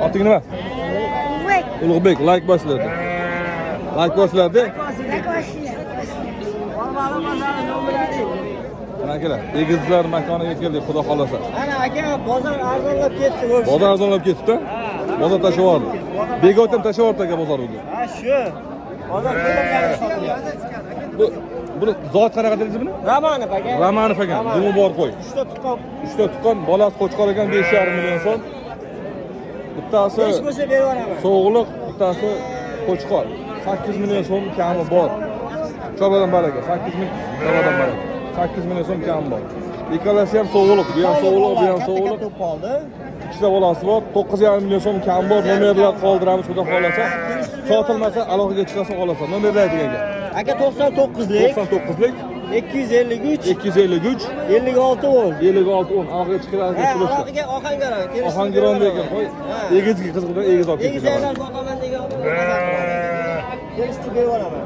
Oting nima? Ulug'bek, like bosinglar. Like bosinglar-da. Mana akalar, egizlar makoniga keldik, xudo xolasa. Ana aka, bozor arzonlab ketdi. Bozor arzonlab ketdi-da. Bozor tashavordi. Begot ham tashavordi aka bozor o'zi. Ha, shu. Bozor to'liq sotilyapti. Buni zot qanaqa dedingiz buni? Ramanov aka. Ramanov aka, dumi bor qo'y. 3 ta tuqqan. 3 ta tuqqan, bolasi qo'chqor ekan 5,5 million so'm. Bittasi 5 bo'lsa beraman. so'g'liq, bittasi qo'chqor. 8 million so'm kami bor. Chobadan baraka, 8 million chobadan baraka. 8 million so'm kami bor. Ikkalasi ham so'g'liq, bu ham so'g'liq, bu ham so'g'liq. qoldi. Ikkita bolasi bor, 9,5 million so'm kam bor. Nomerlar qoldiramiz, xudo xolasa. Sotilmasa aloqaga chiqasa xolasa. Nomerni ayting aka. Aka 99lik, 99lik 253, 253 56 10. 56 10 aloqaga chiqadigan Ha, kurashlar. aloqaga Ohangaron. Ohangaron degan qo'y. Egizga qiziqdan egiz olib Egiz ketgan. aylar boqaman degan. Kelishib beraman.